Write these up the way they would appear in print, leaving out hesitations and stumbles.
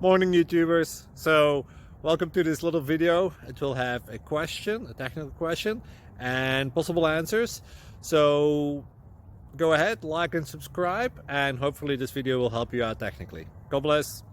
Morning YouTubers. So welcome to this little video. It will have a question, a technical question, and possible answers. So go ahead, like and subscribe, and hopefully this video will help you out technically. God bless.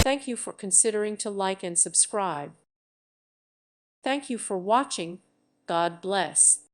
Thank you for considering to like and subscribe. Thank you for watching. God bless.